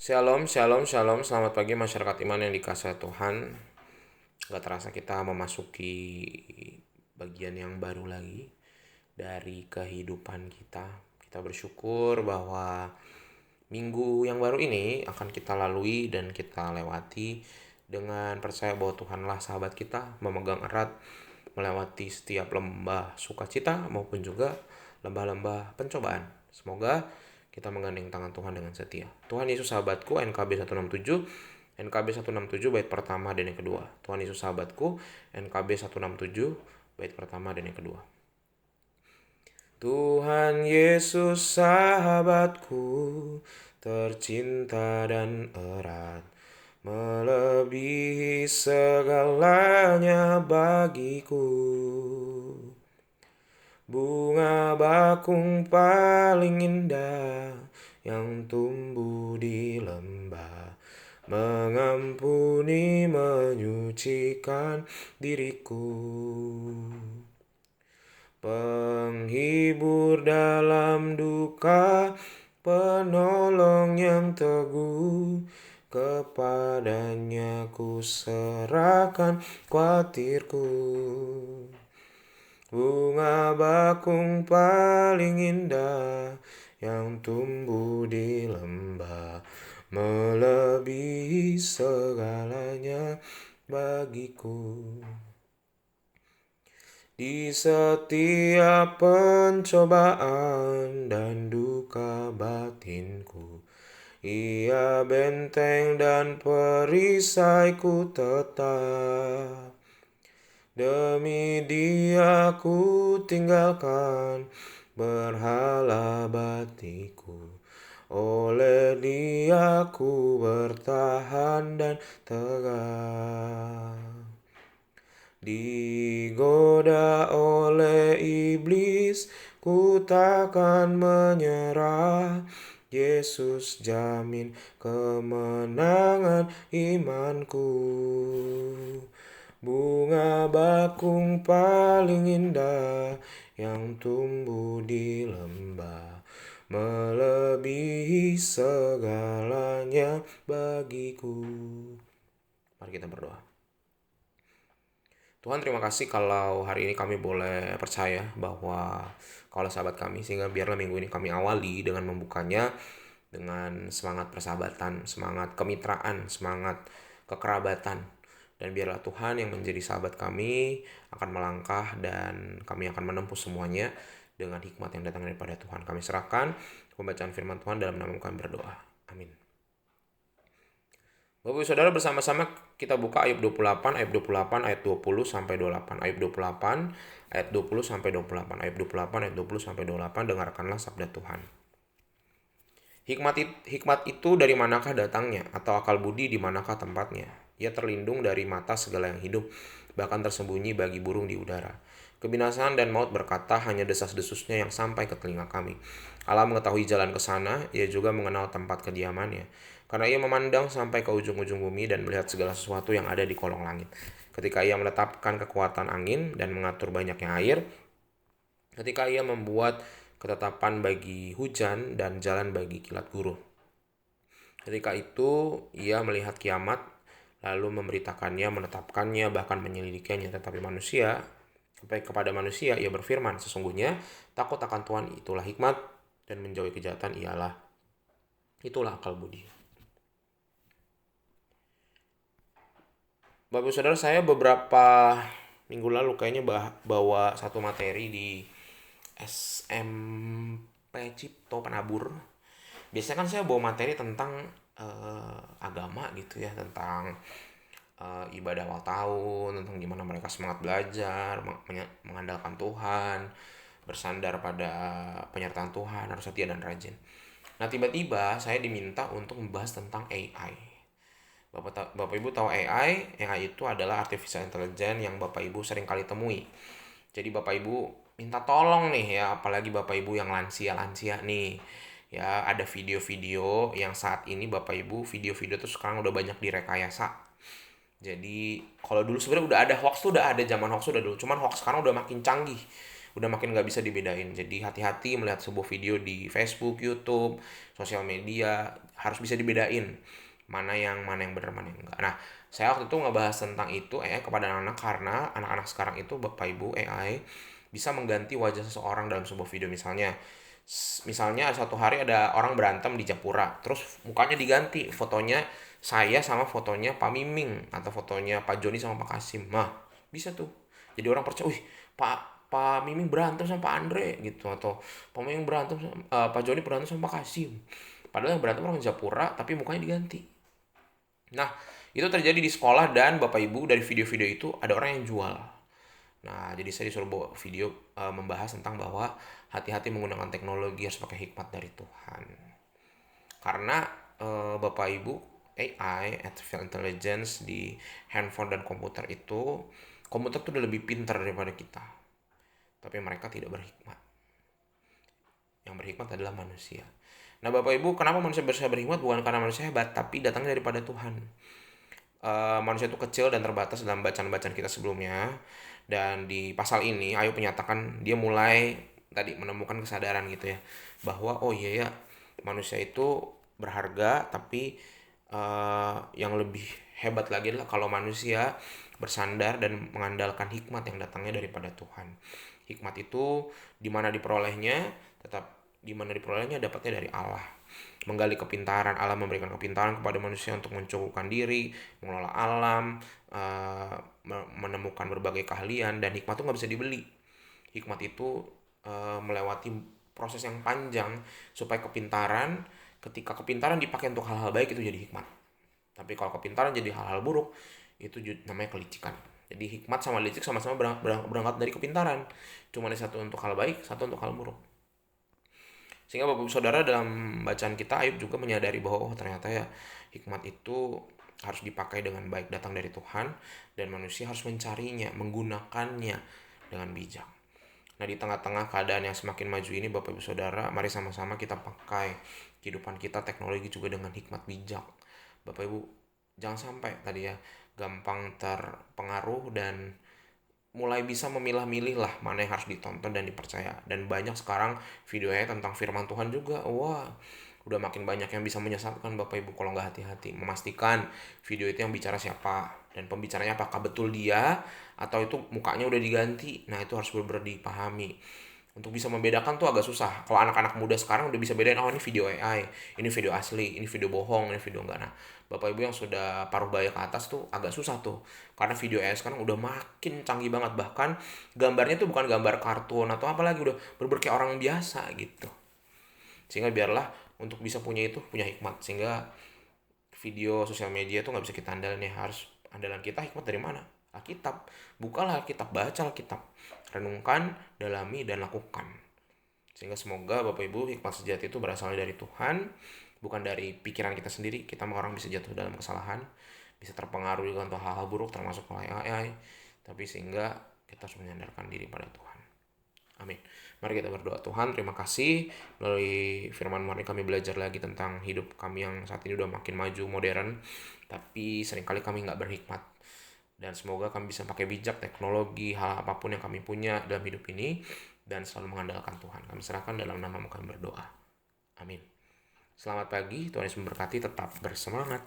Shalom, shalom, shalom. Selamat pagi masyarakat iman yang dikasihi Tuhan. Gak terasa kita memasuki bagian yang baru lagi dari kehidupan kita. Kita bersyukur bahwa minggu yang baru ini akan kita lalui dan kita lewati dengan percaya bahwa Tuhanlah sahabat kita, memegang erat melewati setiap lembah sukacita maupun juga lembah-lembah pencobaan. Semoga kita menggandeng tangan Tuhan dengan setia. Tuhan Yesus sahabatku, NKB 167, NKB 167 bait pertama dan yang kedua. Tuhan Yesus sahabatku, NKB 167 bait pertama dan yang kedua. Tuhan Yesus sahabatku, tercinta dan erat, melebihi segalanya bagiku. Bunga bakung paling indah yang tumbuh di lembah, mengampuni, menyucikan diriku. Penghibur dalam duka, penolong yang teguh, kepadanya ku serahkan khawatirku. Bunga bakung paling indah yang tumbuh di lembah, melebihi segalanya bagiku. Di setiap pencobaan dan duka batinku, Ia benteng dan perisaiku tetap. Demi Dia ku tinggalkan berhala batiku, oleh Dia ku bertahan dan tegak. Digoda oleh iblis, ku takkan menyerah. Yesus jamin kemenangan imanku. Bunga bakung paling indah yang tumbuh di lembah, melebihi segalanya bagiku. Mari kita berdoa. Tuhan, terima kasih kalau hari ini kami boleh percaya bahwa Kaulah sahabat kami, sehingga biarlah minggu ini kami awali dengan membukanya dengan semangat persahabatan, semangat kemitraan, semangat kekerabatan. Dan biarlah Tuhan yang menjadi sahabat kami akan melangkah dan kami akan menempuh semuanya dengan hikmat yang datang daripada Tuhan. Kami serahkan pembacaan firman Tuhan dalam nama kami berdoa. Amin. Bapak Ibu Saudara, bersama-sama kita buka Ayub 28, Ayub 28 ayat 20 sampai 28. Ayub 28 ayat 20 sampai 28. Ayub 28 ayat 20 sampai 28. Dengarkanlah sabda Tuhan. Hikmat itu dari manakah datangnya, atau akal budi di manakah tempatnya? Ia terlindung dari mata segala yang hidup, bahkan tersembunyi bagi burung di udara. Kebinasaan dan maut berkata, hanya desas-desusnya yang sampai ke telinga kami. Allah mengetahui jalan ke sana, Ia juga mengenal tempat kediamannya. Karena Ia memandang sampai ke ujung-ujung bumi dan melihat segala sesuatu yang ada di kolong langit. Ketika Ia menetapkan kekuatan angin dan mengatur banyaknya air, ketika Ia membuat ketetapan bagi hujan dan jalan bagi kilat guru. Ketika itu Ia melihat kiamat, lalu memberitakannya, menetapkannya, bahkan menyelidikannya. Tetapi manusia, sampai kepada manusia Ia berfirman, sesungguhnya takut akan Tuhan itulah hikmat, dan menjauhi kejahatan itulah akal budi. Bapak Saudara, saya beberapa minggu lalu kayaknya bawa satu materi di SMP Cipto Penabur. Biasanya kan saya bawa materi tentang agama gitu ya, tentang ibadah awal tahun, tentang gimana mereka semangat belajar, mengandalkan Tuhan, bersandar pada penyertaan Tuhan, harus setia dan rajin. Nah, tiba-tiba saya diminta untuk membahas tentang AI. Bapak Ibu tahu AI? AI itu adalah artificial intelligence yang Bapak Ibu sering kali temui. Jadi Bapak Ibu minta tolong nih ya, apalagi Bapak Ibu yang lansia-lansia nih. Ya, ada video-video yang saat ini Bapak Ibu, video-video tuh sekarang udah banyak direkayasa. Jadi kalau dulu sebenarnya udah ada hoax tuh, udah ada, zaman hoax udah dulu. Cuman hoax sekarang udah makin canggih. udah makin nggak bisa dibedain. Jadi hati-hati melihat sebuah video di Facebook, YouTube, sosial media, harus bisa dibedain mana yang benar, mana yang enggak. Nah, saya waktu itu ngebahas tentang itu kepada anak-anak karena anak-anak sekarang itu, Bapak Ibu, AI bisa mengganti wajah seseorang dalam sebuah video. Misalnya satu hari ada orang berantem di Japura, terus mukanya diganti, fotonya saya sama fotonya Pak Miming atau fotonya Pak Joni sama Pak Kasim. Nah, bisa tuh. Jadi orang percaya, wih, Pak Miming berantem sama Pak Andre gitu, atau Pak Miming berantem sama, Pak Joni berantem sama Pak Kasim. Padahal yang berantem orang Japura tapi mukanya diganti. Nah, itu terjadi di sekolah dan Bapak Ibu dari video-video itu ada orang yang jual. Nah, jadi saya disuruh bawa video membahas tentang bahwa hati-hati menggunakan teknologi, harus pakai hikmat dari Tuhan. Karena Bapak Ibu, AI, artificial intelligence di handphone dan komputer tuh udah lebih pintar daripada kita. Tapi mereka tidak berhikmat. Yang berhikmat adalah manusia. Nah, Bapak Ibu, kenapa manusia bisa berhikmat? Bukan karena manusia hebat, tapi datangnya daripada Tuhan. Manusia itu kecil dan terbatas dalam bacaan-bacaan kita sebelumnya. Dan di pasal ini, Ayub menyatakan dia mulai tadi menemukan kesadaran gitu ya. Bahwa, oh iya ya, manusia itu berharga, tapi yang lebih hebat lagi adalah kalau manusia bersandar dan mengandalkan hikmat yang datangnya daripada Tuhan. Hikmat itu di mana diperolehnya dapatnya dari Allah. Menggali kepintaran, Allah memberikan kepintaran kepada manusia untuk mencukupkan diri, mengelola alam, menemukan berbagai keahlian, dan hikmat itu nggak bisa dibeli. Hikmat itu melewati proses yang panjang supaya ketika kepintaran dipakai untuk hal-hal baik itu jadi hikmat. Tapi kalau kepintaran jadi hal-hal buruk, itu namanya kelicikan. Jadi hikmat sama licik sama-sama berangkat dari kepintaran. Cuma ada satu untuk hal baik, satu untuk hal buruk. Sehingga Bapak Ibu Saudara, dalam bacaan kita, Ayub juga menyadari bahwa ternyata ya hikmat itu harus dipakai dengan baik, datang dari Tuhan, dan manusia harus mencarinya, menggunakannya dengan bijak. Nah, di tengah-tengah keadaan yang semakin maju ini, Bapak Ibu Saudara, mari sama-sama kita pakai kehidupan kita, teknologi juga dengan hikmat bijak. Bapak Ibu, jangan sampai tadi ya gampang terpengaruh dan mulai bisa memilah-milih lah mana yang harus ditonton dan dipercaya. Dan banyak sekarang videonya tentang firman Tuhan juga. Wah, udah makin banyak yang bisa menyesatkan Bapak Ibu kalau nggak hati-hati. Memastikan video itu yang bicara siapa dan pembicaranya apakah betul dia atau itu mukanya udah diganti. Nah, itu harus benar-benar dipahami. Untuk bisa membedakan tuh agak susah. Kalau anak-anak muda sekarang udah bisa bedain, oh ini video AI, ini video asli, ini video bohong, ini video enggak. Nah, Bapak Ibu yang sudah paruh baya ke atas tuh agak susah tuh. Karena video AI sekarang udah makin canggih banget. Bahkan gambarnya tuh bukan gambar kartun atau apa lagi, udah bener kayak orang biasa gitu. Sehingga biarlah untuk bisa punya hikmat. Sehingga video sosial media tuh nggak bisa kita andalin ya. Harus andalan kita hikmat dari mana? Alkitab. Bukalah Alkitab, baca Alkitab. Renungkan, dalami, dan lakukan. Sehingga semoga Bapak Ibu, hikmat sejati itu berasal dari Tuhan, bukan dari pikiran kita sendiri. Kita orang bisa jatuh dalam kesalahan, bisa terpengaruh dengan hal-hal buruk termasuk oleh AI, tapi sehingga kita harus menyandarkan diri pada Tuhan. Amin. Mari kita berdoa. Tuhan, terima kasih melalui firman-Mu kami belajar lagi tentang hidup kami yang saat ini udah makin maju, modern, tapi seringkali kami nggak berhikmat. Dan semoga kami bisa pakai bijak teknologi, hal apapun yang kami punya dalam hidup ini, dan selalu mengandalkan Tuhan. Kami serahkan dalam nama-Mu kami berdoa. Amin. Selamat pagi, Tuhan Yesus memberkati, tetap bersemangat.